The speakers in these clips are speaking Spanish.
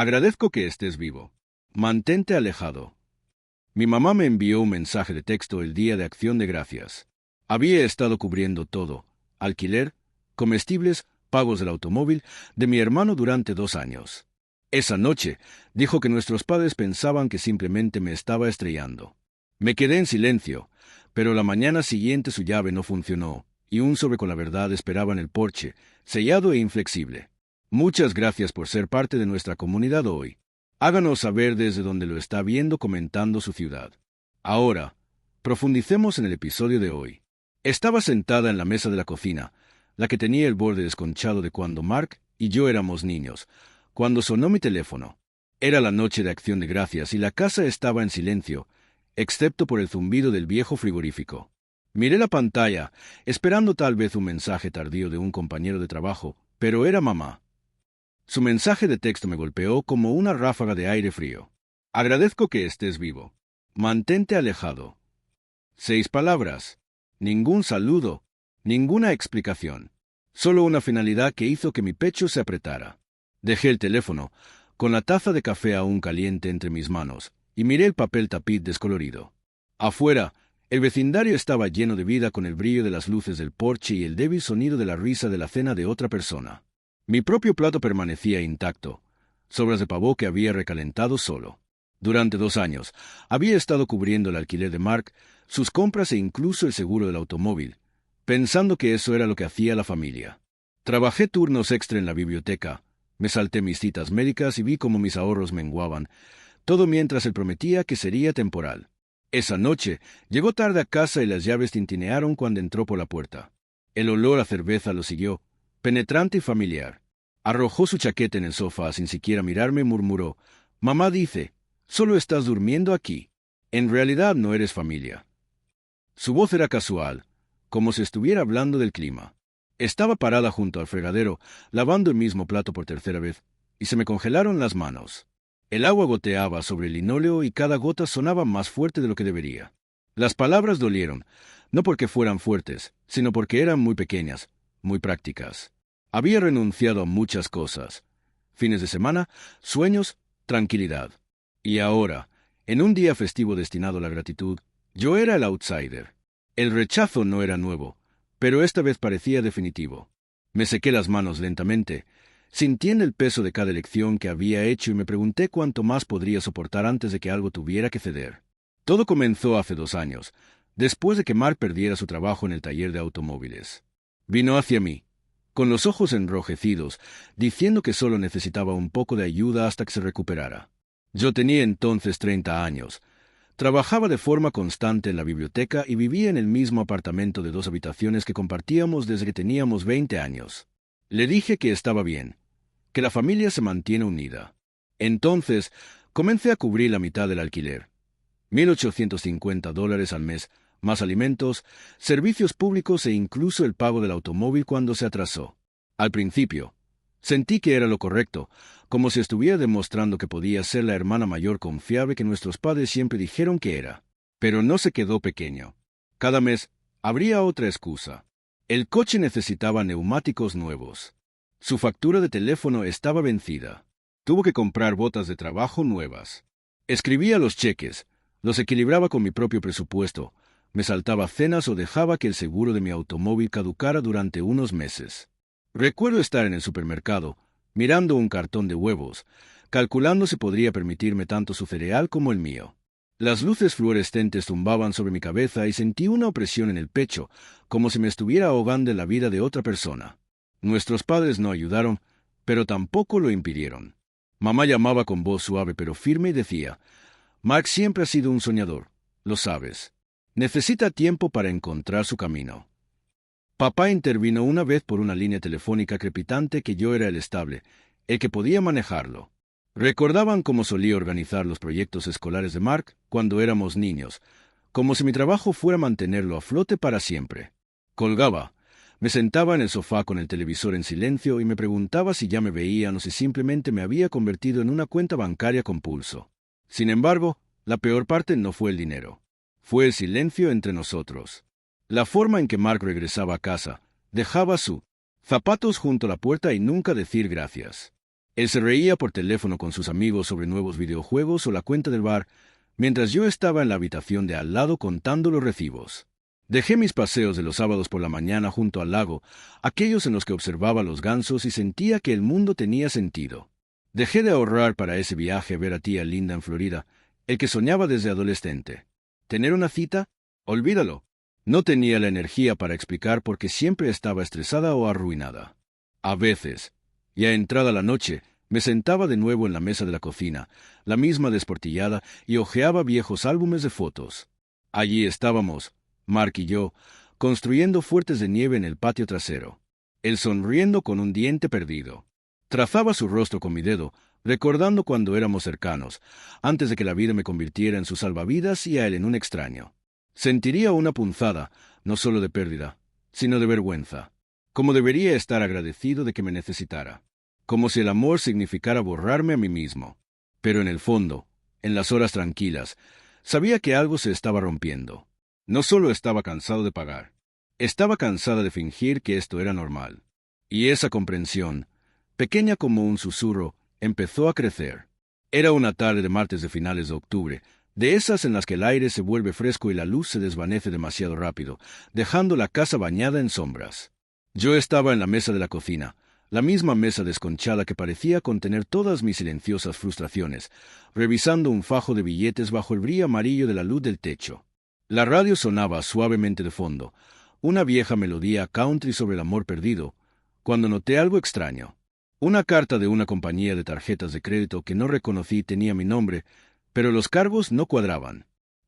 Agradezco que estés vivo. Mantente alejado. Mi mamá me envió un mensaje de texto el día de Acción de Gracias. Había estado cubriendo todo: alquiler, comestibles, pagos del automóvil de mi hermano durante 2 años. Esa noche dijo que nuestros padres pensaban que simplemente me estaba estrellando. Me quedé en silencio, pero la mañana siguiente su llave no funcionó, y un sobre con la verdad esperaba en el porche, sellado e inflexible. Muchas gracias por ser parte de nuestra comunidad hoy. Háganos saber desde donde lo está viendo comentando su ciudad. Ahora, profundicemos en el episodio de hoy. Estaba sentada en la mesa de la cocina, la que tenía el borde desconchado de cuando Mark y yo éramos niños, cuando sonó mi teléfono. Era la noche de Acción de Gracias y la casa estaba en silencio, excepto por el zumbido del viejo frigorífico. Miré la pantalla, esperando tal vez un mensaje tardío de un compañero de trabajo, pero era mamá. Su mensaje de texto me golpeó como una ráfaga de aire frío. Agradezco que estés vivo. Mantente alejado. 6 palabras. Ningún saludo. Ninguna explicación. Solo una finalidad que hizo que mi pecho se apretara. Dejé el teléfono, con la taza de café aún caliente entre mis manos, y miré el papel tapiz descolorido. Afuera, el vecindario estaba lleno de vida con el brillo de las luces del porche y el débil sonido de la risa de la cena de otra persona. Mi propio plato permanecía intacto, sobras de pavó que había recalentado solo. Durante 2 años, había estado cubriendo el alquiler de Mark, sus compras e incluso el seguro del automóvil, pensando que eso era lo que hacía la familia. Trabajé turnos extra en la biblioteca, me salté mis citas médicas y vi cómo mis ahorros menguaban, todo mientras él prometía que sería temporal. Esa noche, llegó tarde a casa y las llaves tintinearon cuando entró por la puerta. El olor a cerveza lo siguió, penetrante y familiar. Arrojó su chaqueta en el sofá sin siquiera mirarme y murmuró: «Mamá dice, solo estás durmiendo aquí. En realidad no eres familia». Su voz era casual, como si estuviera hablando del clima. Estaba parada junto al fregadero, lavando el mismo plato por tercera vez, y se me congelaron las manos. El agua goteaba sobre el linóleo y cada gota sonaba más fuerte de lo que debería. Las palabras dolieron, no porque fueran fuertes, sino porque eran muy pequeñas, muy prácticas. Había renunciado a muchas cosas: fines de semana, sueños, tranquilidad. Y ahora, en un día festivo destinado a la gratitud, yo era el outsider. El rechazo no era nuevo, pero esta vez parecía definitivo. Me sequé las manos lentamente, sintiendo el peso de cada elección que había hecho y me pregunté cuánto más podría soportar antes de que algo tuviera que ceder. Todo comenzó hace 2 años, después de que Mark perdiera su trabajo en el taller de automóviles. Vino hacia mí, con los ojos enrojecidos, diciendo que solo necesitaba un poco de ayuda hasta que se recuperara. Yo tenía entonces 30 años. Trabajaba de forma constante en la biblioteca y vivía en el mismo apartamento de 2 habitaciones que compartíamos desde que teníamos 20 años. Le dije que estaba bien, que la familia se mantiene unida. Entonces, comencé a cubrir la mitad del alquiler. $1,850 al mes, más alimentos, servicios públicos e incluso el pago del automóvil cuando se atrasó. Al principio, sentí que era lo correcto, como si estuviera demostrando que podía ser la hermana mayor confiable que nuestros padres siempre dijeron que era. Pero no se quedó pequeño. Cada mes, habría otra excusa. El coche necesitaba neumáticos nuevos. Su factura de teléfono estaba vencida. Tuvo que comprar botas de trabajo nuevas. Escribía los cheques, los equilibraba con mi propio presupuesto, me saltaba cenas o dejaba que el seguro de mi automóvil caducara durante unos meses. Recuerdo estar en el supermercado, mirando un cartón de huevos, calculando si podría permitirme tanto su cereal como el mío. Las luces fluorescentes tumbaban sobre mi cabeza y sentí una opresión en el pecho, como si me estuviera ahogando en la vida de otra persona. Nuestros padres no ayudaron, pero tampoco lo impidieron. Mamá llamaba con voz suave pero firme y decía: «Mark siempre ha sido un soñador, lo sabes. Necesita tiempo para encontrar su camino». Papá intervino una vez por una línea telefónica crepitante que yo era el estable, el que podía manejarlo. Recordaban cómo solía organizar los proyectos escolares de Mark cuando éramos niños, como si mi trabajo fuera mantenerlo a flote para siempre. Colgaba, me sentaba en el sofá con el televisor en silencio y me preguntaba si ya me veían o si simplemente me había convertido en una cuenta bancaria con pulso. Sin embargo, la peor parte no fue el dinero. Fue el silencio entre nosotros. La forma en que Mark regresaba a casa, dejaba sus zapatos junto a la puerta y nunca decir gracias. Él se reía por teléfono con sus amigos sobre nuevos videojuegos o la cuenta del bar, mientras yo estaba en la habitación de al lado contando los recibos. Dejé mis paseos de los sábados por la mañana junto al lago, aquellos en los que observaba los gansos y sentía que el mundo tenía sentido. Dejé de ahorrar para ese viaje a ver a tía Linda en Florida, el que soñaba desde adolescente. ¿Tener una cita? Olvídalo. No tenía la energía para explicar por qué siempre estaba estresada o arruinada. A veces, ya entrada la noche, me sentaba de nuevo en la mesa de la cocina, la misma desportillada, y hojeaba viejos álbumes de fotos. Allí estábamos, Mark y yo, construyendo fuertes de nieve en el patio trasero. Él sonriendo con un diente perdido. Trazaba su rostro con mi dedo, recordando cuando éramos cercanos, antes de que la vida me convirtiera en su salvavidas y a él en un extraño. Sentiría una punzada, no solo de pérdida, sino de vergüenza. Como debería estar agradecido de que me necesitara. Como si el amor significara borrarme a mí mismo. Pero en el fondo, en las horas tranquilas, sabía que algo se estaba rompiendo. No solo estaba cansado de pagar, estaba cansada de fingir que esto era normal. Y esa comprensión, pequeña como un susurro, empezó a crecer. Era una tarde de martes de finales de octubre, de esas en las que el aire se vuelve fresco y la luz se desvanece demasiado rápido, dejando la casa bañada en sombras. Yo estaba en la mesa de la cocina, la misma mesa desconchada que parecía contener todas mis silenciosas frustraciones, revisando un fajo de billetes bajo el brillo amarillo de la luz del techo. La radio sonaba suavemente de fondo, una vieja melodía country sobre el amor perdido, cuando noté algo extraño. Una carta de una compañía de tarjetas de crédito que no reconocí tenía mi nombre, pero los cargos no cuadraban.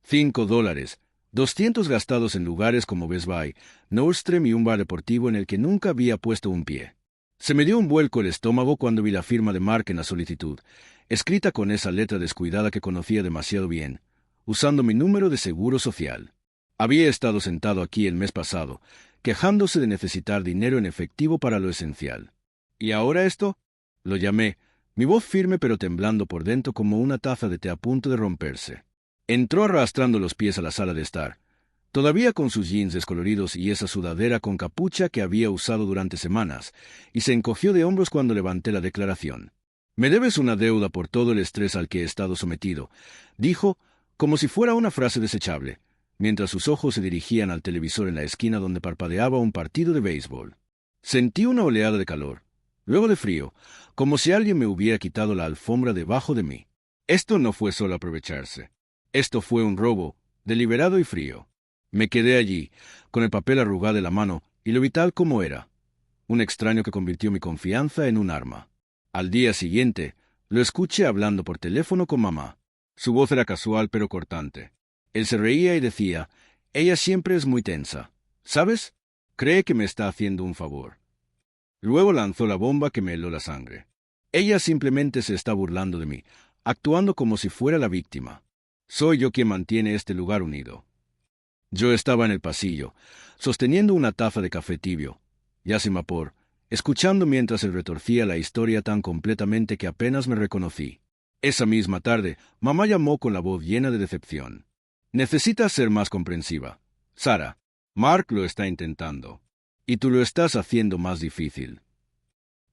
$5, 200 gastados en lugares como Best Buy, Nordstrom y un bar deportivo en el que nunca había puesto un pie. Se me dio un vuelco el estómago cuando vi la firma de Mark en la solicitud, escrita con esa letra descuidada que conocía demasiado bien, usando mi número de seguro social. Había estado sentado aquí el mes pasado, quejándose de necesitar dinero en efectivo para lo esencial. ¿Y ahora esto? Lo llamé, mi voz firme pero temblando por dentro como una taza de té a punto de romperse. Entró arrastrando los pies a la sala de estar, todavía con sus jeans descoloridos y esa sudadera con capucha que había usado durante semanas, y se encogió de hombros cuando levanté la declaración. «Me debes una deuda por todo el estrés al que he estado sometido», dijo, como si fuera una frase desechable, mientras sus ojos se dirigían al televisor en la esquina donde parpadeaba un partido de béisbol. Sentí una oleada de calor, luego de frío, como si alguien me hubiera quitado la alfombra debajo de mí. Esto no fue solo aprovecharse. Esto fue un robo, deliberado y frío. Me quedé allí, con el papel arrugado en la mano, y lo vital como era. Un extraño que convirtió mi confianza en un arma. Al día siguiente, lo escuché hablando por teléfono con mamá. Su voz era casual pero cortante. Él se reía y decía, «Ella siempre es muy tensa. ¿Sabes? Cree que me está haciendo un favor». Luego lanzó la bomba que me heló la sangre. Ella simplemente se está burlando de mí, actuando como si fuera la víctima. Soy yo quien mantiene este lugar unido. Yo estaba en el pasillo, sosteniendo una taza de café tibio, ya sin vapor, escuchando mientras él retorcía la historia tan completamente que apenas me reconocí. Esa misma tarde, mamá llamó con la voz llena de decepción. «Necesitas ser más comprensiva. Sara, Mark lo está intentando. Y tú lo estás haciendo más difícil».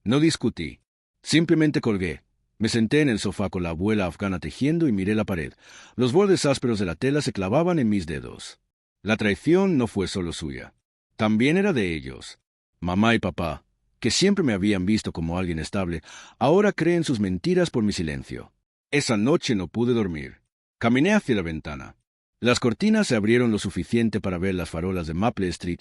No discutí. Simplemente colgué. Me senté en el sofá con la abuela afgana tejiendo y miré la pared. Los bordes ásperos de la tela se clavaban en mis dedos. La traición no fue solo suya. También era de ellos. Mamá y papá, que siempre me habían visto como alguien estable, ahora creen sus mentiras por mi silencio. Esa noche no pude dormir. Caminé hacia la ventana. Las cortinas se abrieron lo suficiente para ver las farolas de Maple Street,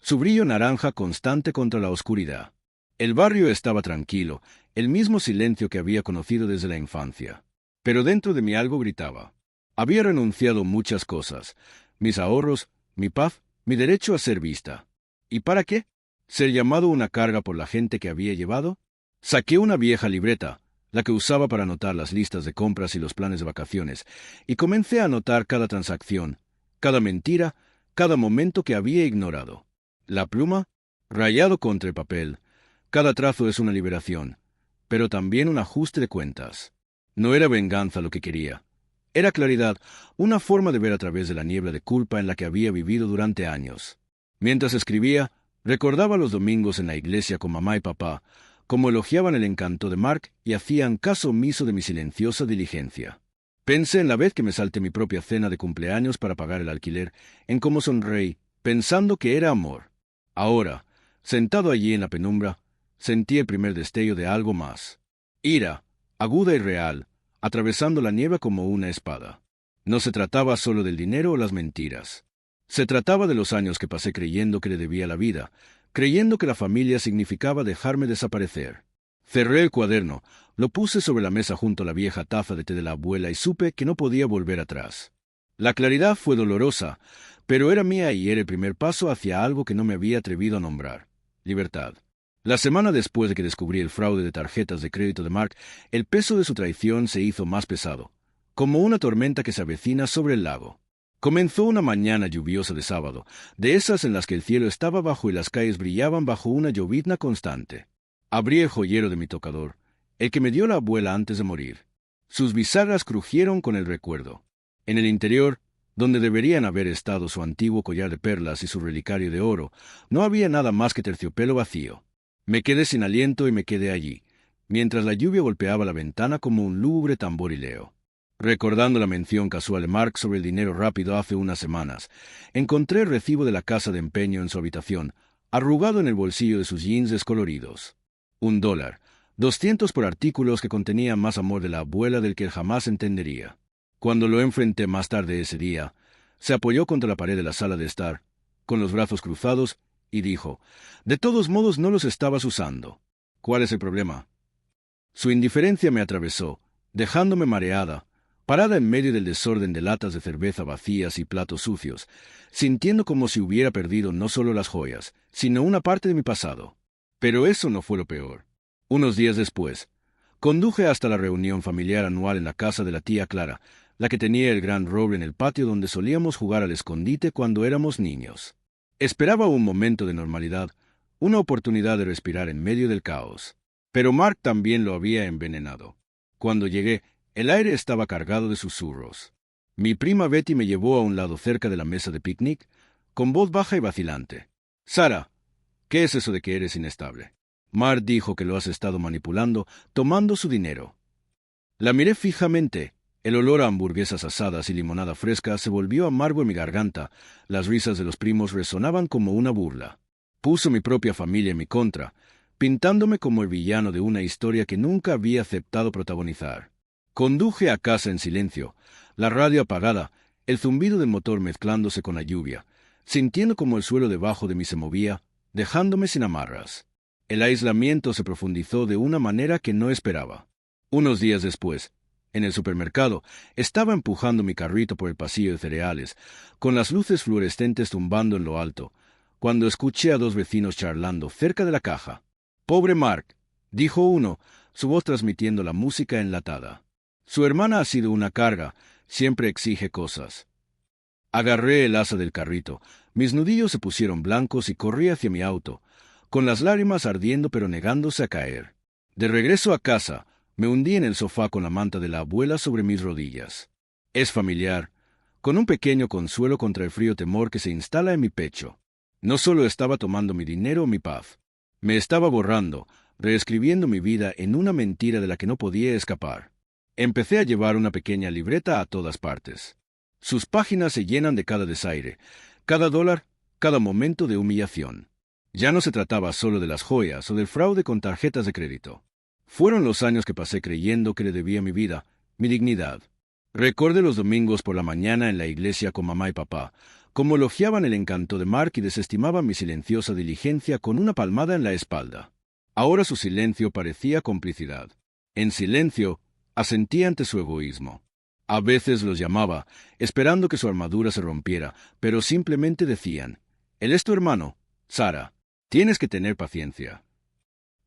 su brillo naranja constante contra la oscuridad. El barrio estaba tranquilo, el mismo silencio que había conocido desde la infancia. Pero dentro de mí algo gritaba. Había renunciado a muchas cosas, mis ahorros, mi paz, mi derecho a ser vista. ¿Y para qué? ¿Ser llamado una carga por la gente que había llevado? Saqué una vieja libreta, la que usaba para anotar las listas de compras y los planes de vacaciones, y comencé a anotar cada transacción, cada mentira, cada momento que había ignorado. La pluma, rayado contra el papel. Cada trazo es una liberación, pero también un ajuste de cuentas. No era venganza lo que quería. Era claridad, una forma de ver a través de la niebla de culpa en la que había vivido durante años. Mientras escribía, recordaba los domingos en la iglesia con mamá y papá, como elogiaban el encanto de Mark y hacían caso omiso de mi silenciosa diligencia. Pensé en la vez que me salté mi propia cena de cumpleaños para pagar el alquiler, en cómo sonreí, pensando que era amor. Ahora, sentado allí en la penumbra, sentí el primer destello de algo más. Ira, aguda y real, atravesando la nieve como una espada. No se trataba solo del dinero o las mentiras. Se trataba de los años que pasé creyendo que le debía la vida, creyendo que la familia significaba dejarme desaparecer. Cerré el cuaderno, lo puse sobre la mesa junto a la vieja taza de té de la abuela y supe que no podía volver atrás. La claridad fue dolorosa, pero era mía y era el primer paso hacia algo que no me había atrevido a nombrar: libertad. La semana después de que descubrí el fraude de tarjetas de crédito de Mark, el peso de su traición se hizo más pesado, como una tormenta que se avecina sobre el lago. Comenzó una mañana lluviosa de sábado, de esas en las que el cielo estaba bajo y las calles brillaban bajo una llovizna constante. Abrí el joyero de mi tocador, el que me dio la abuela antes de morir. Sus bisagras crujieron con el recuerdo. En el interior, donde deberían haber estado su antiguo collar de perlas y su relicario de oro, no había nada más que terciopelo vacío. Me quedé sin aliento y me quedé allí, mientras la lluvia golpeaba la ventana como un lúgubre tamborileo. Recordando la mención casual de Mark sobre el dinero rápido hace unas semanas, encontré el recibo de la casa de empeño en su habitación, arrugado en el bolsillo de sus jeans descoloridos. $1, 200 por artículos que contenían más amor de la abuela del que él jamás entendería. Cuando lo enfrenté más tarde ese día, se apoyó contra la pared de la sala de estar, con los brazos cruzados, y dijo: «De todos modos no los estabas usando. ¿Cuál es el problema?». Su indiferencia me atravesó, dejándome mareada, parada en medio del desorden de latas de cerveza vacías y platos sucios, sintiendo como si hubiera perdido no solo las joyas, sino una parte de mi pasado. Pero eso no fue lo peor. Unos días después, conduje hasta la reunión familiar anual en la casa de la tía Clara, la que tenía el gran roble en el patio donde solíamos jugar al escondite cuando éramos niños. Esperaba un momento de normalidad, una oportunidad de respirar en medio del caos. Pero Mark también lo había envenenado. Cuando llegué, el aire estaba cargado de susurros. Mi prima Betty me llevó a un lado cerca de la mesa de picnic, con voz baja y vacilante. «Sara, ¿qué es eso de que eres inestable? Mark dijo que lo has estado manipulando, tomando su dinero». La miré fijamente. El olor a hamburguesas asadas y limonada fresca se volvió amargo en mi garganta. Las risas de los primos resonaban como una burla. Puso mi propia familia en mi contra, pintándome como el villano de una historia que nunca había aceptado protagonizar. Conduje a casa en silencio, la radio apagada, el zumbido del motor mezclándose con la lluvia, sintiendo como el suelo debajo de mí se movía, dejándome sin amarras. El aislamiento se profundizó de una manera que no esperaba. Unos días después, en el supermercado, estaba empujando mi carrito por el pasillo de cereales, con las luces fluorescentes tumbando en lo alto, cuando escuché a dos vecinos charlando cerca de la caja. «Pobre Mark», dijo uno, su voz transmitiendo la música enlatada. «Su hermana ha sido una carga, siempre exige cosas». Agarré el asa del carrito, mis nudillos se pusieron blancos y corrí hacia mi auto, con las lágrimas ardiendo pero negándose a caer. De regreso a casa, me hundí en el sofá con la manta de la abuela sobre mis rodillas. Es familiar, con un pequeño consuelo contra el frío temor que se instala en mi pecho. No solo estaba tomando mi dinero o mi paz, me estaba borrando, reescribiendo mi vida en una mentira de la que no podía escapar. Empecé a llevar una pequeña libreta a todas partes. Sus páginas se llenan de cada desaire, cada dólar, cada momento de humillación. Ya no se trataba solo de las joyas o del fraude con tarjetas de crédito. Fueron los años que pasé creyendo que le debía mi vida, mi dignidad. Recordé los domingos por la mañana en la iglesia con mamá y papá, cómo elogiaban el encanto de Mark y desestimaban mi silenciosa diligencia con una palmada en la espalda. Ahora su silencio parecía complicidad. En silencio, asentía ante su egoísmo. A veces los llamaba, esperando que su armadura se rompiera, pero simplemente decían: «Él es tu hermano, Sara. Tienes que tener paciencia».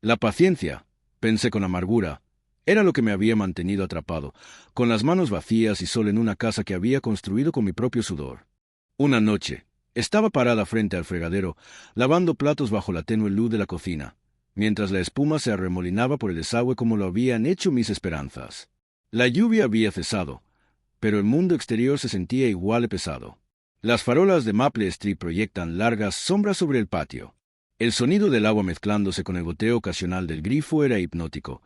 La paciencia, pensé con amargura, era lo que me había mantenido atrapado, con las manos vacías y solo en una casa que había construido con mi propio sudor. Una noche, estaba parada frente al fregadero, lavando platos bajo la tenue luz de la cocina, mientras la espuma se arremolinaba por el desagüe como lo habían hecho mis esperanzas. La lluvia había cesado, pero el mundo exterior se sentía igual de pesado. Las farolas de Maple Street proyectan largas sombras sobre el patio. El sonido del agua mezclándose con el goteo ocasional del grifo era hipnótico,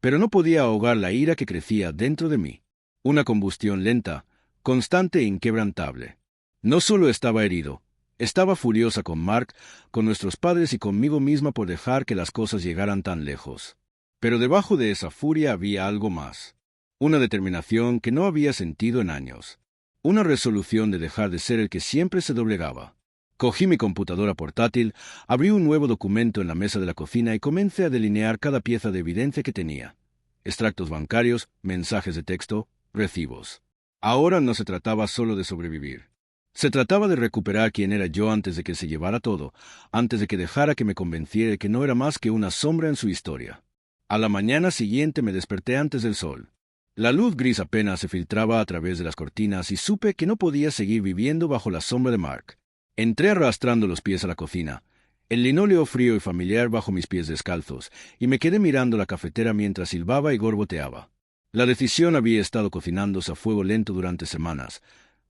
pero no podía ahogar la ira que crecía dentro de mí. Una combustión lenta, constante e inquebrantable. No solo estaba herido, estaba furiosa con Mark, con nuestros padres y conmigo misma por dejar que las cosas llegaran tan lejos. Pero debajo de esa furia había algo más. Una determinación que no había sentido en años. Una resolución de dejar de ser el que siempre se doblegaba. Cogí mi computadora portátil, abrí un nuevo documento en la mesa de la cocina y comencé a delinear cada pieza de evidencia que tenía. Extractos bancarios, mensajes de texto, recibos. Ahora no se trataba solo de sobrevivir. Se trataba de recuperar quién era yo antes de que se llevara todo, antes de que dejara que me convenciera de que no era más que una sombra en su historia. A la mañana siguiente me desperté antes del sol. La luz gris apenas se filtraba a través de las cortinas y supe que no podía seguir viviendo bajo la sombra de Mark. Entré arrastrando los pies a la cocina, el linóleo frío y familiar bajo mis pies descalzos, y me quedé mirando la cafetera mientras silbaba y gorgoteaba. La decisión había estado cocinándose a fuego lento durante semanas,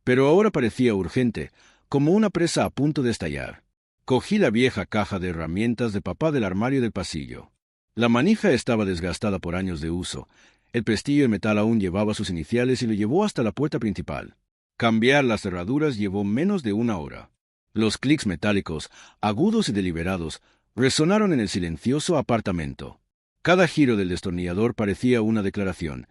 pero ahora parecía urgente, como una presa a punto de estallar. Cogí la vieja caja de herramientas de papá del armario del pasillo. La manija estaba desgastada por años de uso. El pestillo de metal aún llevaba sus iniciales y lo llevó hasta la puerta principal. Cambiar las cerraduras llevó menos de una hora. Los clics metálicos, agudos y deliberados, resonaron en el silencioso apartamento. Cada giro del destornillador parecía una declaración,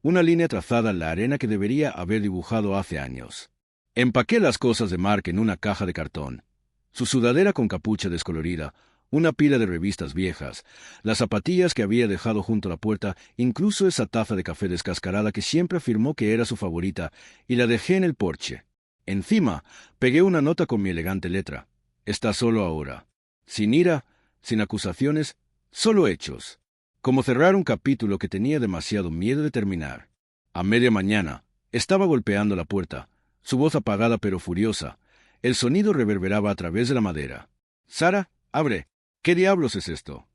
una línea trazada en la arena que debería haber dibujado hace años. Empaqué las cosas de Mark en una caja de cartón. Su sudadera con capucha descolorida, una pila de revistas viejas, las zapatillas que había dejado junto a la puerta, incluso esa taza de café descascarada que siempre afirmó que era su favorita, y la dejé en el porche. Encima, pegué una nota con mi elegante letra. Está solo ahora. Sin ira, sin acusaciones, solo hechos. Como cerrar un capítulo que tenía demasiado miedo de terminar. A media mañana, estaba golpeando la puerta, su voz apagada pero furiosa. El sonido reverberaba a través de la madera. «Sara, abre. ¿Qué diablos es esto?»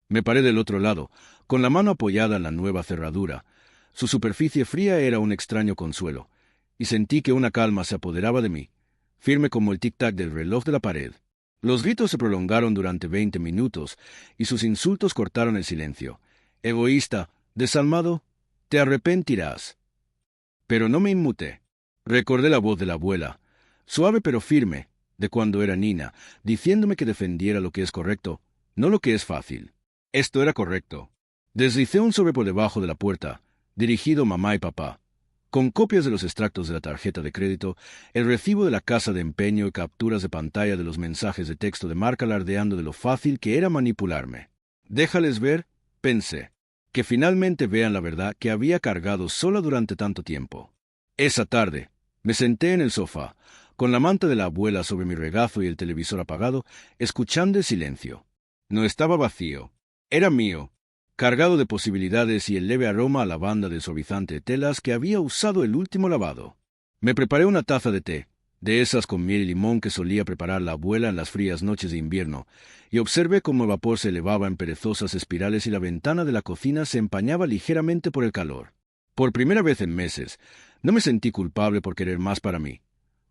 Me paré del otro lado, con la mano apoyada en la nueva cerradura. Su superficie fría era un extraño consuelo, y sentí que una calma se apoderaba de mí, firme como el tic-tac del reloj de la pared. Los gritos se prolongaron durante 20 minutos, y sus insultos cortaron el silencio. «Egoísta, desalmado, te arrepentirás». Pero no me inmuté. Recordé la voz de la abuela, suave pero firme, de cuando era niña, diciéndome que defendiera lo que es correcto, no lo que es fácil. Esto era correcto. Deslicé un sobre por debajo de la puerta, dirigido a mamá y papá, con copias de los extractos de la tarjeta de crédito, el recibo de la casa de empeño y capturas de pantalla de los mensajes de texto de Mark alardeando de lo fácil que era manipularme. Déjales ver, pensé, que finalmente vean la verdad que había cargado sola durante tanto tiempo. Esa tarde, me senté en el sofá, con la manta de la abuela sobre mi regazo y el televisor apagado, escuchando el silencio. No estaba vacío, era mío, cargado de posibilidades y el leve aroma a lavanda del suavizante de telas que había usado el último lavado. Me preparé una taza de té, de esas con miel y limón que solía preparar la abuela en las frías noches de invierno, y observé cómo el vapor se elevaba en perezosas espirales y la ventana de la cocina se empañaba ligeramente por el calor. Por primera vez en meses, no me sentí culpable por querer más para mí,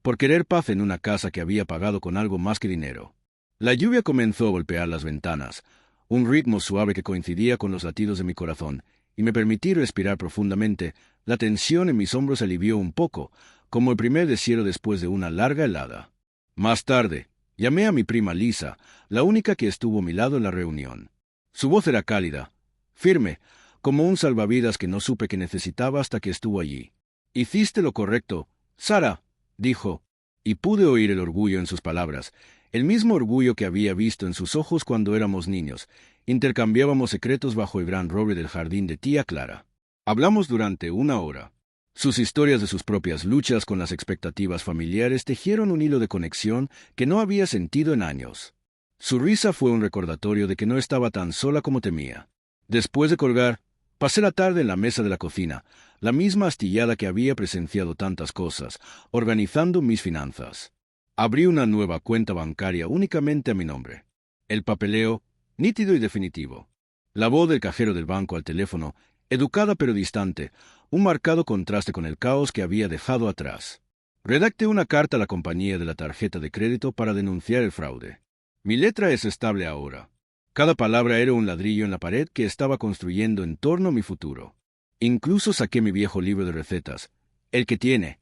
por querer paz en una casa que había pagado con algo más que dinero. La lluvia comenzó a golpear las ventanas, un ritmo suave que coincidía con los latidos de mi corazón, y me permití respirar profundamente. La tensión en mis hombros alivió un poco, como el primer deshielo después de una larga helada. Más tarde, llamé a mi prima Lisa, la única que estuvo a mi lado en la reunión. Su voz era cálida, firme, como un salvavidas que no supe que necesitaba hasta que estuvo allí. «Hiciste lo correcto, Sara», dijo, y pude oír el orgullo en sus palabras, el mismo orgullo que había visto en sus ojos cuando éramos niños. Intercambiábamos secretos bajo el gran roble del jardín de tía Clara. Hablamos durante una hora. Sus historias de sus propias luchas con las expectativas familiares tejieron un hilo de conexión que no había sentido en años. Su risa fue un recordatorio de que no estaba tan sola como temía. Después de colgar, pasé la tarde en la mesa de la cocina, la misma astillada que había presenciado tantas cosas, organizando mis finanzas. Abrí una nueva cuenta bancaria únicamente a mi nombre. El papeleo, nítido y definitivo. La voz del cajero del banco al teléfono, educada pero distante, un marcado contraste con el caos que había dejado atrás. Redacté una carta a la compañía de la tarjeta de crédito para denunciar el fraude. Mi letra es estable ahora. Cada palabra era un ladrillo en la pared que estaba construyendo en torno a mi futuro. Incluso saqué mi viejo libro de recetas, el que tiene,